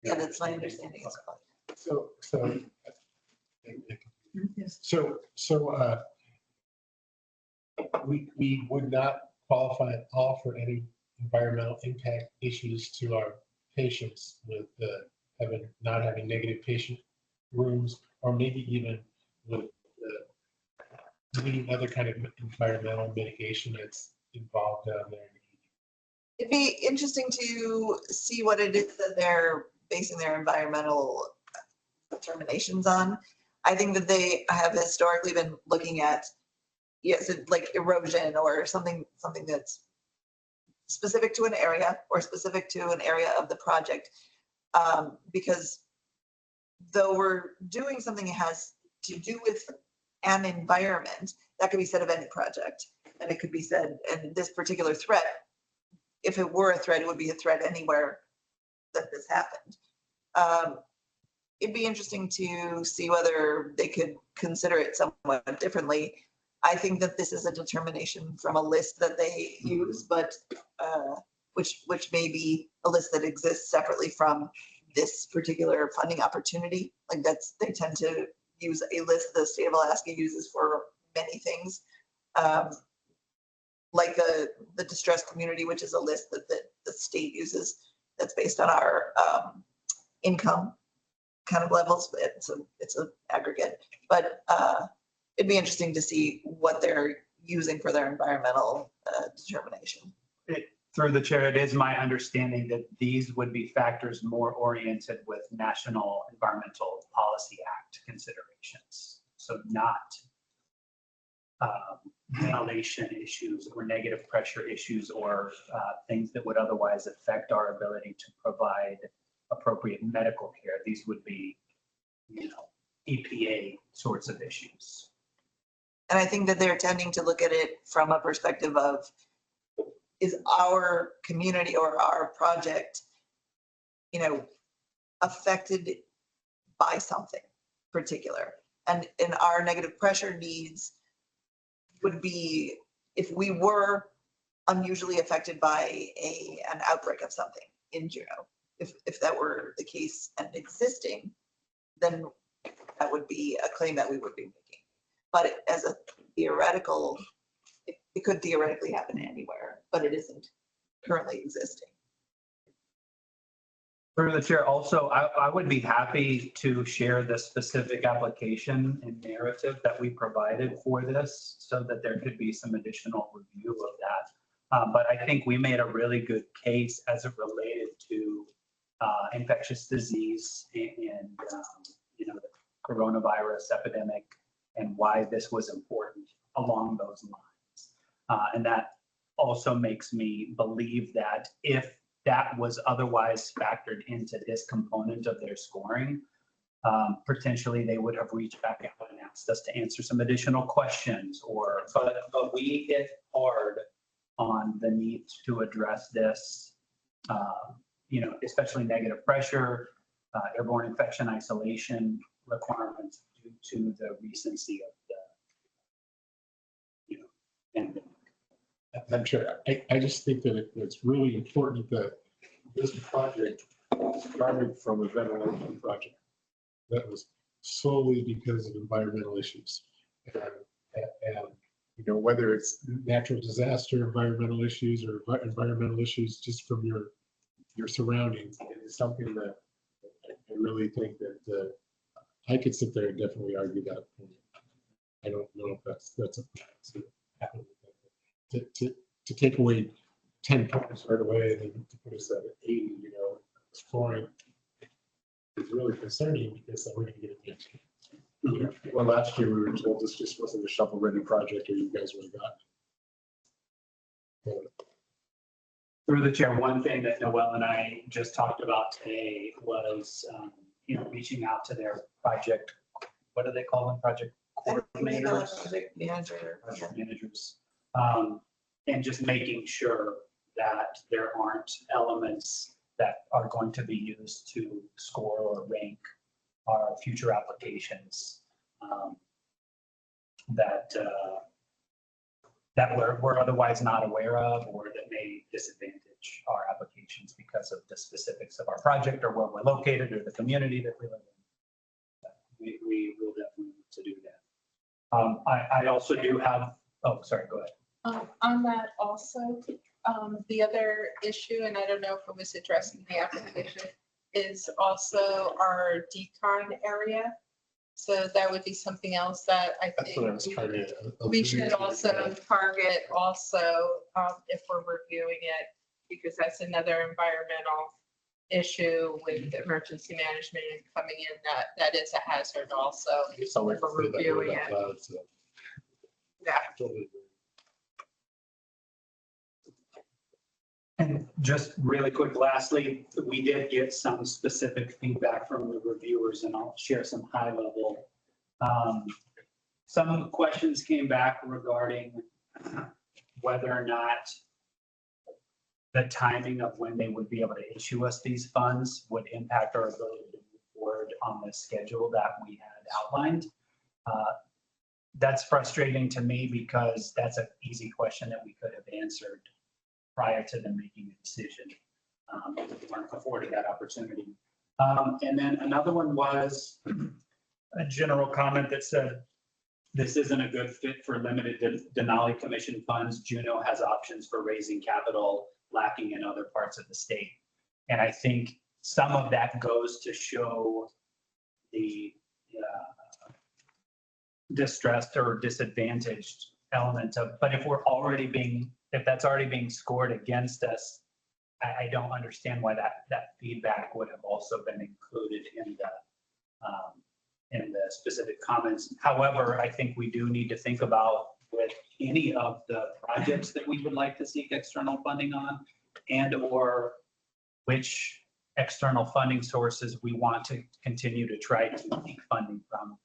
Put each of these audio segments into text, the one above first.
Yeah, that's my understanding as well. Yes. We would not qualify at all for any environmental impact issues to our patients with not having negative patient rooms, or maybe even with any other kind of environmental mitigation that's involved down there. It'd be interesting to see what it is that they're basing their environmental determinations on. I think that they have historically been looking at, yes, like erosion or something that's specific to an area or specific to an area of the project. Because though we're doing something that has to do with an environment, that could be said of any project. And it could be said, and this particular threat, if it were a threat, it would be a threat anywhere that this happened. It'd be interesting to see whether they could consider it somewhat differently. I think that this is a determination from a list that they use, but which may be a list that exists separately from this particular funding opportunity. Like they tend to use a list the state of Alaska uses for many things. Like the distressed community, which is a list that the state uses that's based on our income kind of levels. It's an aggregate, but it'd be interesting to see what they're using for their environmental determination. Through the chair, it is my understanding that these would be factors more oriented with National Environmental Policy Act considerations. So not ventilation issues or negative pressure issues or things that would otherwise affect our ability to provide appropriate medical care. These would be, EPA sorts of issues. And I think that they're tending to look at it from a perspective of, is our community or our project, affected by something particular? And in our negative pressure needs would be if we were unusually affected by an outbreak of something in Juneau. If that were the case and existing, then that would be a claim that we would be making. But as a theoretical, it could theoretically happen anywhere, but it isn't currently existing. Through the chair, also, I would be happy to share the specific application and narrative that we provided for this so that there could be some additional review of that. But I think we made a really good case as it related to infectious disease and the coronavirus epidemic and why this was important along those lines. And that also makes me believe that if that was otherwise factored into this component of their scoring, potentially they would have reached back out and asked us to answer some additional questions. But we hit hard on the need to address this, especially negative pressure, airborne infection isolation requirements due to the recency of the pandemic. I'm sure. I just think that it's really important that this project started from a ventilation project that was solely because of environmental issues. And whether it's natural disaster, environmental issues, or environmental issues just from your surroundings, it's something that I really think that I could sit there and definitely argue that. I don't know if that's a happen. To take away 10 points right away and then to put us at 80, scoring is really concerning because then we're going to get it next year. Well, last year we were told this just wasn't a shovel-ready project, or you guys would have gotten it. Through the chair, one thing that Noel and I just talked about today was, reaching out to their project. What do they call them? Project coordinators, Project manager. project managers, and just making sure that there aren't elements that are going to be used to score or rank our future applications that we're otherwise not aware of or that may disadvantage package our applications because of the specifics of our project or where we're located or the community that we live in. We will definitely need to do that. I also do have, oh, sorry, go ahead. On that also, the other issue, and I don't know if it was addressed in the application, is also our decon area. So that would be something else that I That's what I was think trying to. we should also target also, if we're reviewing it, because that's another environmental issue with emergency management and coming in, that is a hazard also. So we're for reviewing it. Yeah. And just really quick, lastly, we did get some specific feedback from the reviewers, and I'll share some high level. Some questions came back regarding whether or not the timing of when they would be able to issue us these funds would impact our ability to move forward on the schedule that we had outlined. That's frustrating to me because that's an easy question that we could have answered prior to them making a decision. We weren't afforded that opportunity. And then another one was a general comment that said, this isn't a good fit for limited Denali Commission funds. Juneau has options for raising capital lacking in other parts of the state. And I think some of that goes to show the distressed or disadvantaged element of, but if that's already being scored against us, I don't understand why that feedback would have also been included in the specific comments. However, I think we do need to think about with any of the projects that we would like to seek external funding on, and or which external funding sources we want to continue to try to seek funding from,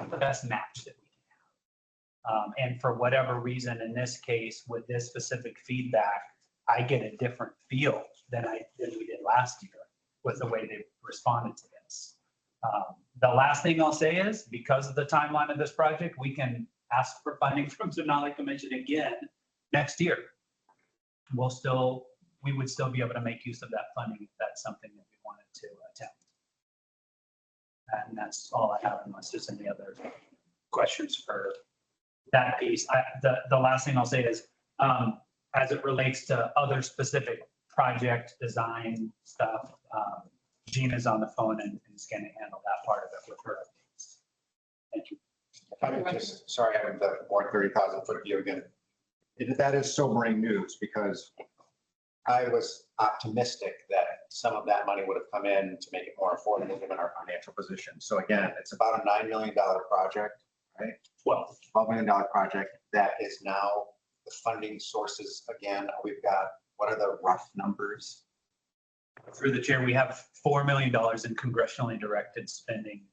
the best match that we can have. And for whatever reason, in this case, with this specific feedback, I get a different feel than we did last year with the way they responded to this. The last thing I'll say is, because of the timeline of this project, we can ask for funding from Denali Commission again next year. We would still be able to make use of that funding if that's something that we wanted to attempt. And that's all I have, unless there's any other questions for that piece. The last thing I'll say is, as it relates to other specific project design stuff, Gina's on the phone and is going to handle that part of it with her updates. Thank you. Sorry, having the more 30,000 foot view again. That is sobering news, because I was optimistic that some of that money would have come in to make it more affordable given our financial position. So again, it's about a $9 million project, right? $12 million project that is now the funding sources. Again, we've got, what are the rough numbers? Through the chair, we have $4 million in congressionally directed spending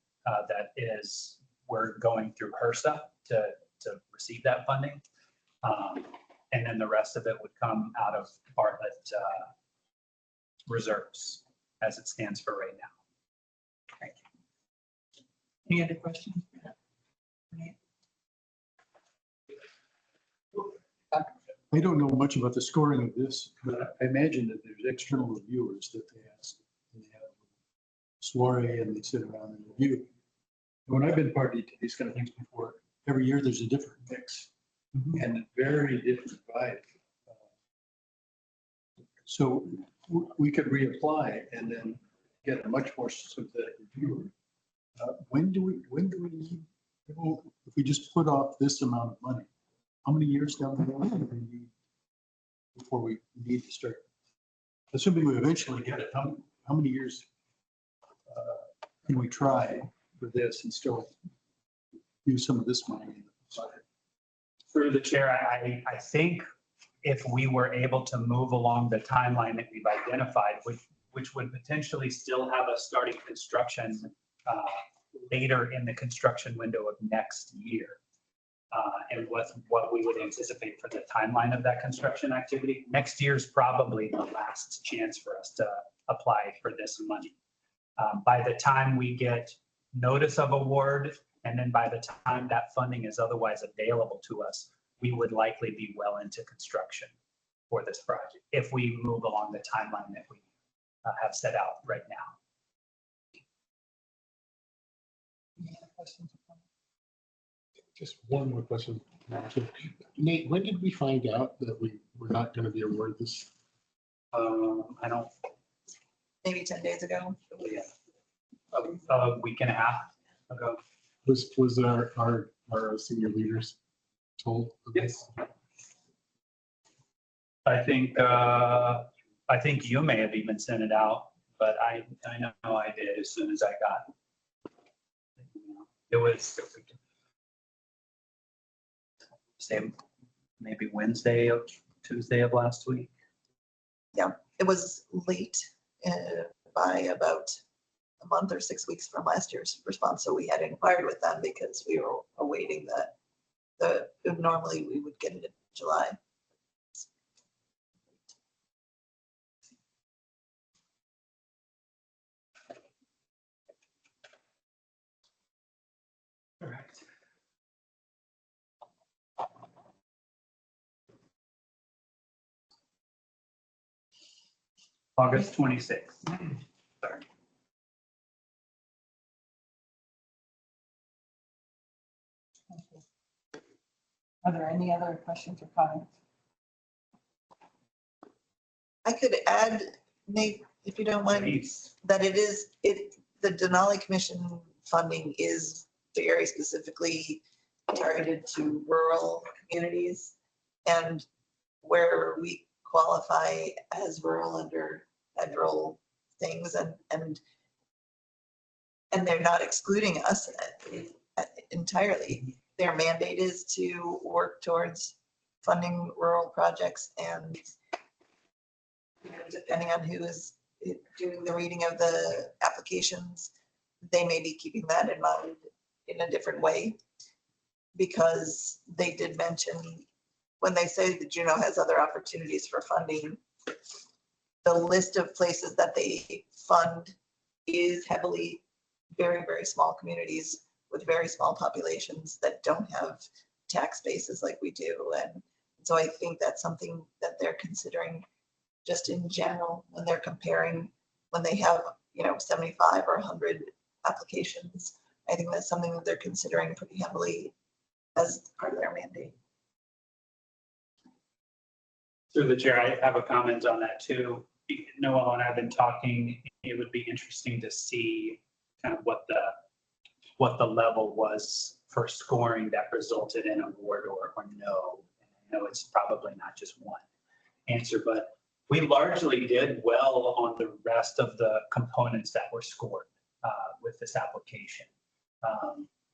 that is, we're going through HRSA to receive that funding. And then the rest of it would come out of Bartlett reserves as it stands for right now. Thank you. Any other questions? I don't know much about the scoring of this, but I imagine that there's external reviewers that they ask. And they have a soiree and they sit around and review. And when I've been party to these kind of things before, every year there's a different mix and a very different vibe. So we could reapply and then get a much more sympathetic reviewer. When do we need, if we just put off this amount of money, how many years down the road do we need before we need to start? Assuming we eventually get it, how many years can we try for this and still use some of this money in the budget? Through the chair, I think if we were able to move along the timeline that we've identified, which would potentially still have us starting construction later in the construction window of next year. And what we would anticipate for the timeline of that construction activity. Next year's probably the last chance for us to apply for this money. By the time we get notice of award, and then by the time that funding is otherwise available to us, we would likely be well into construction. for this project, if we move along the timeline that we have set out right now. Just one more question. Nate, when did we find out that we were not going to be awarded this? I don't, Maybe 10 days ago. a week and a half ago. Was our senior leaders told of this? I think you may have even sent it out, but I know I did as soon as I got. It was, say, maybe Wednesday of Tuesday of last week. It was late by about a month or 6 weeks from last year's response. So we had inquired with them because we were awaiting normally we would get it in July. Correct. August 26th. Sorry. Are there any other questions or comments? I could add, Nate, if you don't mind, Please. that the Denali Commission funding is very specifically targeted to rural communities. And where we qualify as rural under federal things and they're not excluding us entirely. Their mandate is to work towards funding rural projects, and depending on who is doing the reading of the applications, they may be keeping that in mind in a different way. Because they did mention, when they say that Juneau has other opportunities for funding, the list of places that they fund is heavily very, very small communities with very small populations that don't have tax bases like we do. And so I think that's something that they're considering just in general when they're comparing, when they have, 75 or 100 applications. I think that's something that they're considering pretty heavily as part of their mandate. Through the chair, I have a comment on that too. Noel and I have been talking. It would be interesting to see kind of what the level was for scoring that resulted in award or no. I know it's probably not just one answer, but we largely did well on the rest of the components that were scored with this application.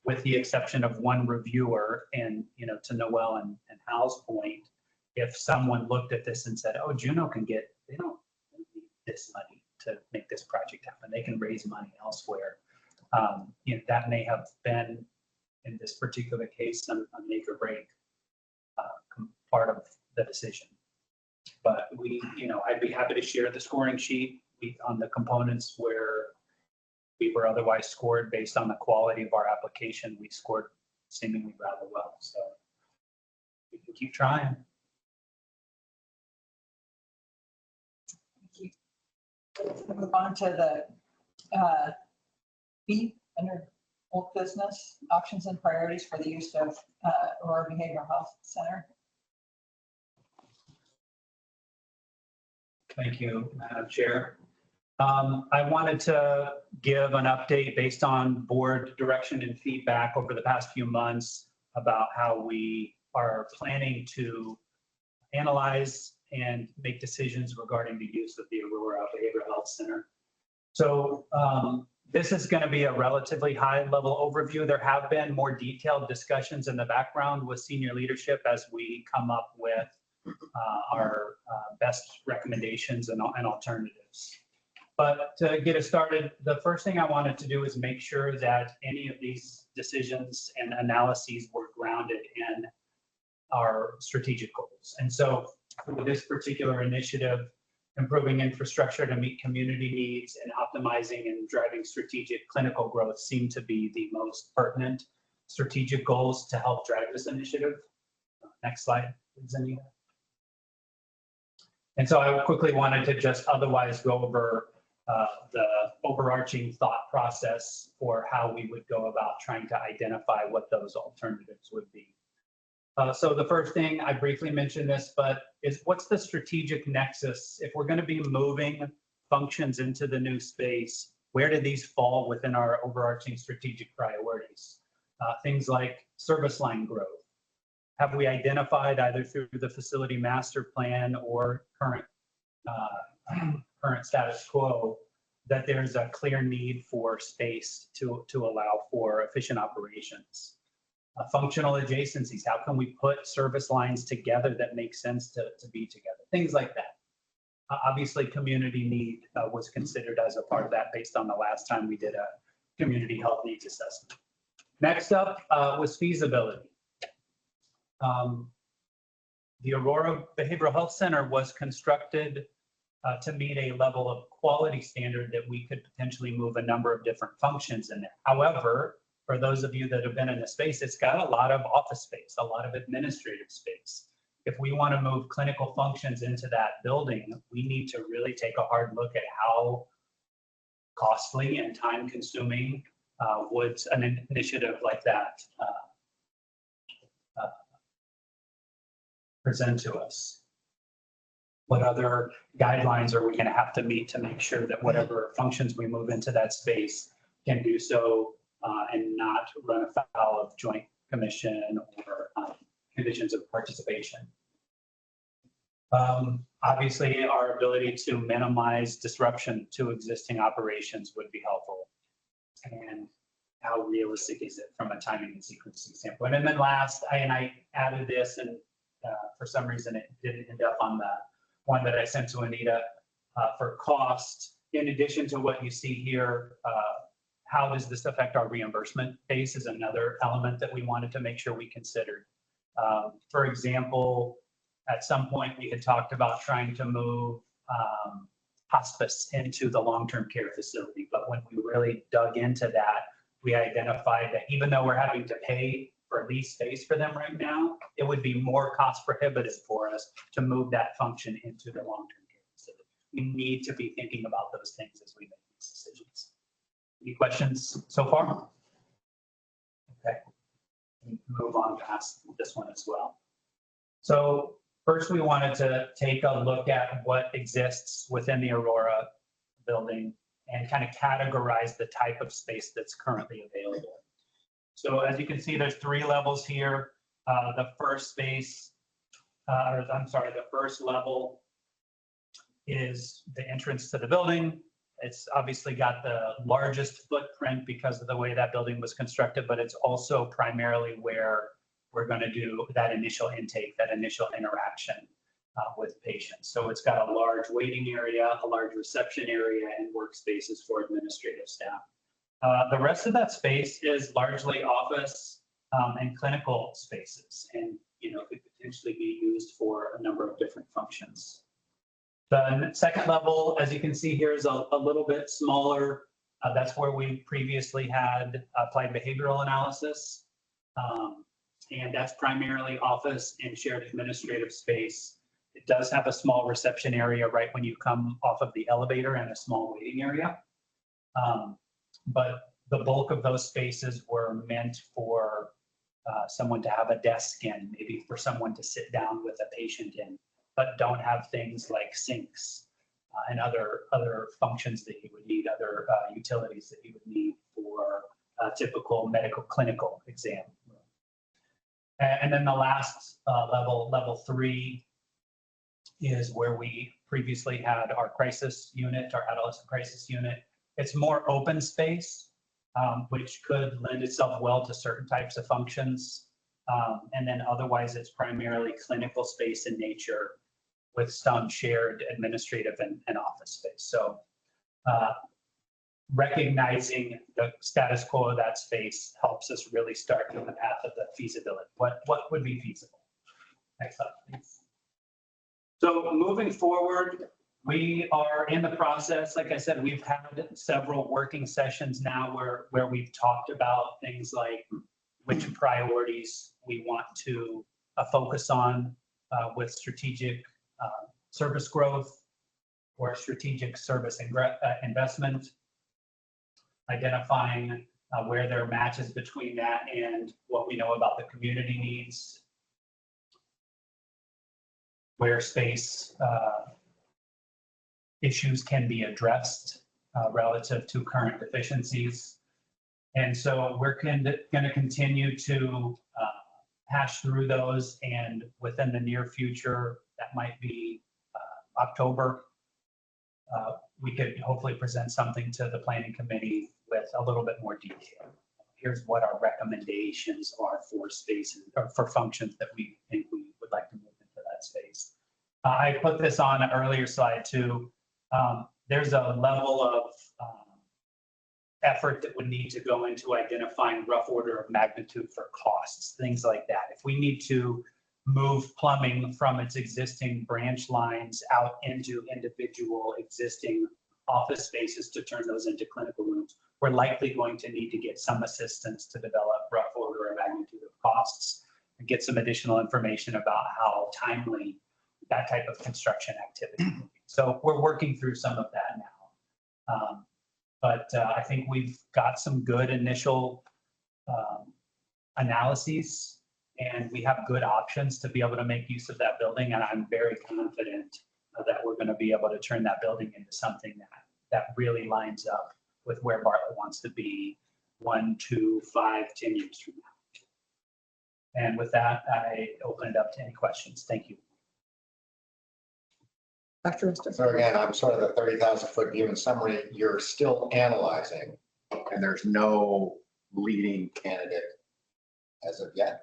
With the exception of one reviewer, and to Noel and Hal's point, if someone looked at this and said, oh, Juneau they don't need this money to make this project happen. They can raise money elsewhere. That may have been, in this particular case, a make or break part of the decision. But I'd be happy to share the scoring sheet on the components where we were otherwise scored based on the quality of our application. We scored seemingly rather well. So we can keep trying. Let's move on to the B under old business, options and priorities for the use of Aurora Behavioral Health Center. Thank you, Madam Chair. I wanted to give an update based on board direction and feedback over the past few months about how we are planning to analyze and make decisions regarding the use of the Aurora Behavioral Health Center. So this is going to be a relatively high-level overview. There have been more detailed discussions in the background with senior leadership as we come up with our best recommendations and alternatives. But to get us started, the first thing I wanted to do is make sure that any of these decisions and analyses were grounded in our strategic goals. And so for this particular initiative, improving infrastructure to meet community needs and optimizing and driving strategic clinical growth seem to be the most pertinent strategic goals to help drive this initiative. Next slide, please, Anita. And so I quickly wanted to just otherwise go over the overarching thought process for how we would go about trying to identify what those alternatives would be. So the first thing, I briefly mentioned this, but is what's the strategic nexus? If we're going to be moving functions into the new space, where do these fall within our overarching strategic priorities? Things like service line growth. Have we identified either through the facility master plan or current status quo that there's a clear need for space to allow for efficient operations? Functional adjacencies, how can we put service lines together that make sense to be together? Things like that. Obviously, community need was considered as a part of that based on the last time we did a community health needs assessment. Next up was feasibility. The Aurora Behavioral Health Center was constructed to meet a level of quality standard that we could potentially move a number of different functions in there. However, for those of you that have been in the space, it's got a lot of office space, a lot of administrative space. If we want to move clinical functions into that building, we need to really take a hard look at how costly and time consuming would an initiative like that present to us. What other guidelines are we going to have to meet to make sure that whatever functions we move into that space can do so and not run afoul of joint commission or conditions of participation. Obviously, our ability to minimize disruption to existing operations would be helpful. And how realistic is it from a timing and sequencing standpoint? And then last, I added this, and for some reason it didn't end up on the one that I sent to Anita for cost. In addition to what you see here, how does this affect our reimbursement base is another element that we wanted to make sure we considered. For example, at some point we had talked about trying to move hospice into the long-term care facility, but when we really dug into that, we identified that even though we're having to pay for lease space for them right now, it would be more cost prohibitive for us to move that function into the long-term care facility. We need to be thinking about those things as we make these decisions. Any questions so far? Okay, move on past this one as well. So first we wanted to take a look at what exists within the Aurora building and kind of categorize the type of space that's currently available. So as you can see, there's 3 levels here. The first level is the entrance to the building. It's obviously got the largest footprint because of the way that building was constructed, but it's also primarily where we're going to do that initial intake, that initial interaction with patients. So it's got a large waiting area, a large reception area, and workspaces for administrative staff. The rest of that space is largely office and clinical spaces, and could potentially be used for a number of different functions. The second level, as you can see here, is a little bit smaller. That's where we previously had applied behavioral analysis, and that's primarily office and shared administrative space. It does have a small reception area right when you come off of the elevator and a small waiting area. But the bulk of those spaces were meant for someone to have a desk in, maybe for someone to sit down with a patient in, but don't have things like sinks and other functions that you would need, other utilities that you would need for a typical medical clinical exam. And then the last level 3, is where we previously had our crisis unit, our adolescent crisis unit. It's more open space, which could lend itself well to certain types of functions. And then otherwise, it's primarily clinical space in nature with some shared administrative and office space. So recognizing the status quo of that space helps us really start on the path of the feasibility. What would be feasible? Next slide, please. So moving forward, we are in the process. Like I said, we've had several working sessions now where we've talked about things like which priorities we want to focus on with strategic service growth or strategic service investment, identifying where there are matches between that and what we know about the community needs, where space issues can be addressed relative to current deficiencies. And so we're going to continue to hash through those, and within the near future, that might be October, we could hopefully present something to the planning committee with a little bit more detail. Here's what our recommendations are for spaces or for functions that we think we would like to move into that space. I put this on an earlier slide too. There's a level of effort that would need to go into identifying rough order of magnitude for costs, things like that. If we need to move plumbing from its existing branch lines out into individual existing office spaces to turn those into clinical rooms, we're likely going to need to get some assistance to develop rough order of magnitude of costs and get some additional information about how timely that type of construction activity will be. So we're working through some of that now. But I think we've got some good initial analyses, and we have good options to be able to make use of that building. And I'm very confident that we're going to be able to turn that building into something that really lines up with where Bartlett wants to be 1, 2, 5, 10 years from now. And with that, I open it up to any questions. Thank you. Dr. Rister. So again, I'm sort of the 30,000 foot view. In summary, you're still analyzing and there's no leading candidate as of yet.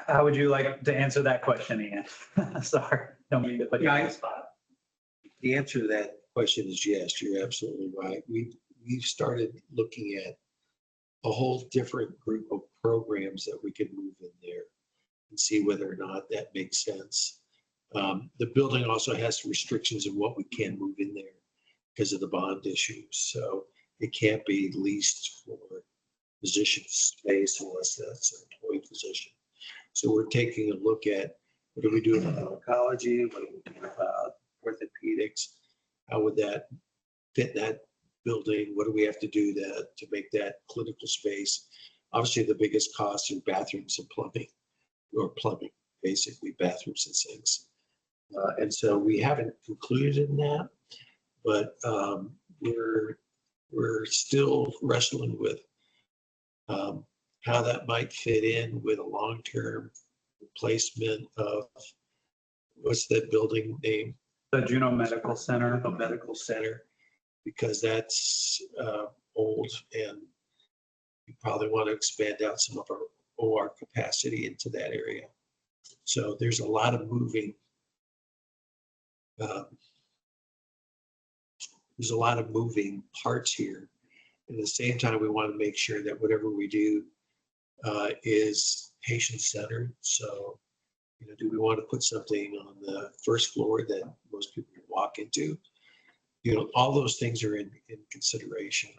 How would you like to answer that question, Ian? Sorry, don't mean to put you on the spot. The answer to that question is yes, you're absolutely right. We've started looking at a whole different group of programs that we could move in there and see whether or not that makes sense. The building also has restrictions of what we can move in there because of the bond issues. So it can't be leased for physician space unless that's an employee physician. So we're taking a look at what do we do about oncology, what do we do about orthopedics, how would that fit that building, what do we have to do to make that clinical space. Obviously, the biggest costs are bathrooms and plumbing, basically bathrooms and sinks. And so we haven't concluded in that, but we're still wrestling with how that might fit in with a long-term replacement of, what's that building name? The Juneau Medical Center. A medical center, because that's old and we probably want to expand out some of our OR capacity into that area. So there's a lot of moving parts here. At the same time, we want to make sure that whatever we do is patient-centered. So, do we want to put something on the first floor that most people walk into? All those things are in consideration.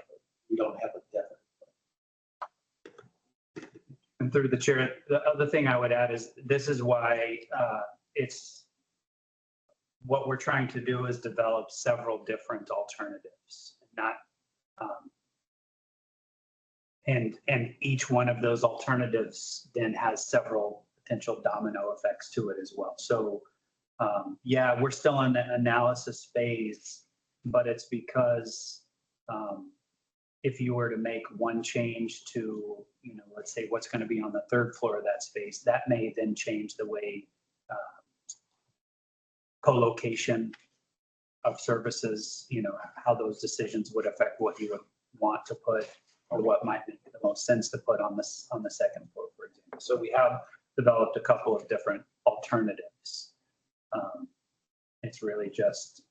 We don't have a definite. And through the chair, the other thing I would add is this is why it's what we're trying to do is develop several different alternatives, not and each one of those alternatives then has several potential domino effects to it as well. So yeah, we're still in the analysis phase, but it's because if you were to make one change to, let's say what's going to be on the third floor of that space, that may then change the way co-location of services, how those decisions would affect what you would want to put or what might make the most sense to put on the second floor, for example. So we have developed a couple of different alternatives. It's really just,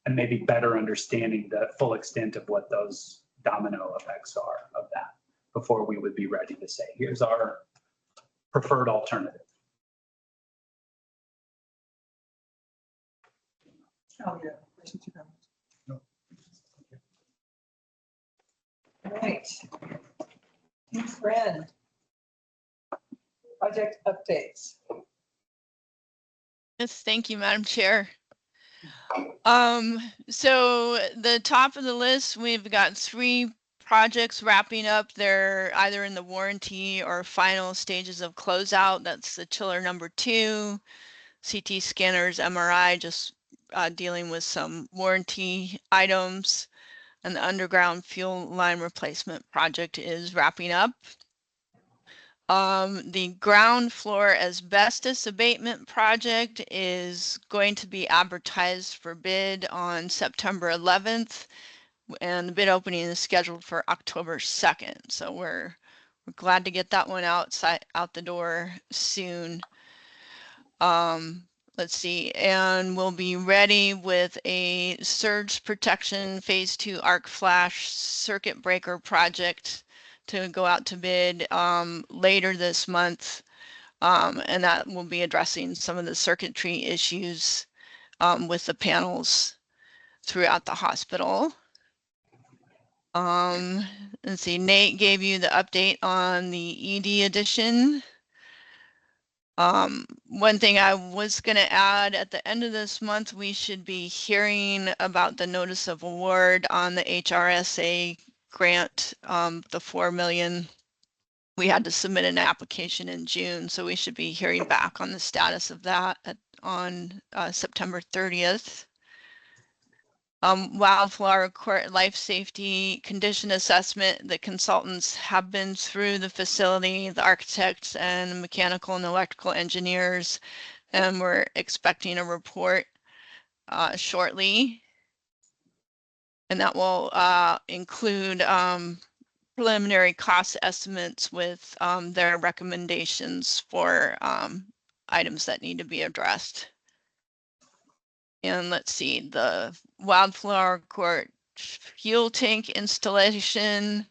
and maybe better understanding the full extent of what those domino effects are of that before we would be ready to say, here's our preferred alternative. Oh, yeah. Questions or comments? No. All right. Team friend. project updates. Yes, thank you, Madam Chair. So the top of the list, we've got 3 projects wrapping up. They're either in the warranty or final stages of closeout. That's the chiller number 2, CT scanners, MRI, just dealing with some warranty items. And the underground fuel line replacement project is wrapping up. The ground floor asbestos abatement project is going to be advertised for bid on September 11th, and the bid opening is scheduled for October 2nd. So we're glad to get that one out the door soon. Let's see, and we'll be ready with a surge protection phase 2 arc flash circuit breaker project to go out to bid later this month. And that will be addressing some of the circuitry issues with the panels throughout the hospital. Let's see, Nate gave you the update on the ED edition. One thing I was going to add, at the end of this month, we should be hearing about the notice of award on the HRSA grant, the 4 million. We had to submit an application in June, so we should be hearing back on the status of that on September 30th. Wildflower Court life safety condition assessment, the consultants have been through the facility, the architects and mechanical and electrical engineers, and we're expecting a report shortly. And that will include preliminary cost estimates with their recommendations for items that need to be addressed. And let's see, the Wildflower Court fuel tank installation,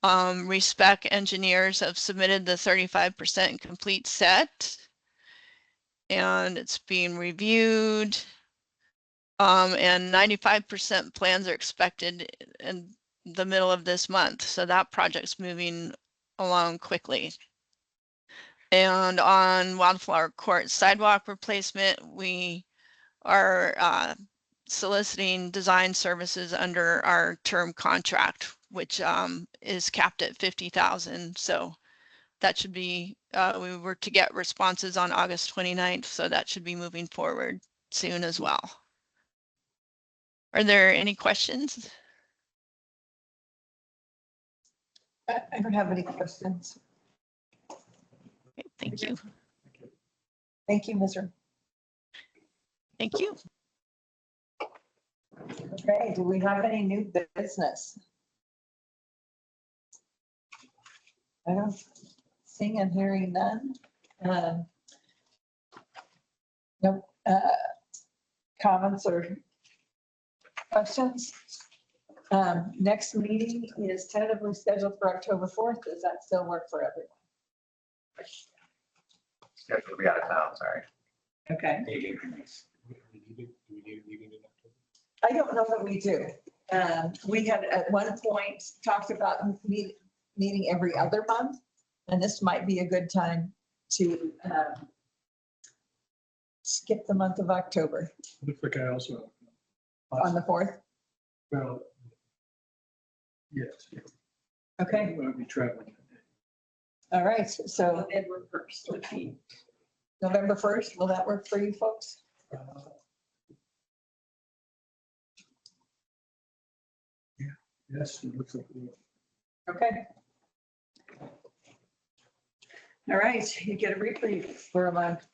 Respec engineers have submitted the 35% complete set, and it's being reviewed. And 95% plans are expected in the middle of this month, so that project's moving along quickly. And on Wildflower Court sidewalk replacement, we are soliciting design services under our term contract, which is capped at 50,000. So that should be, we were to get responses on August 29th, so that should be moving forward soon as well. Are there any questions? I don't have any questions. Okay, thank you. Thank you, Mr. Thank you. Okay, do we have any new business? I don't see and hearing none. No comments or questions? Next meeting is tentatively scheduled for October 4th. Does that still work for everyone? Scheduled to be out of town, sorry. Okay. Do we need a meeting in October? I don't know that we do. We had at one point talked about meeting every other month, and this might be a good time to skip the month of October Looks like I also. on the 4th. Well, yes. Okay, I'll be traveling. all right. So November 1st would be. November 1st, will that work for you folks? Yes, it looks like. Okay. All right, you get a reprieve for a month.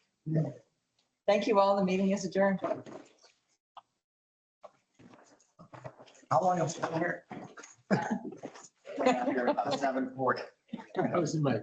Thank you all. The meeting is adjourned. How long have you been here? Here about 7:40. I was in my.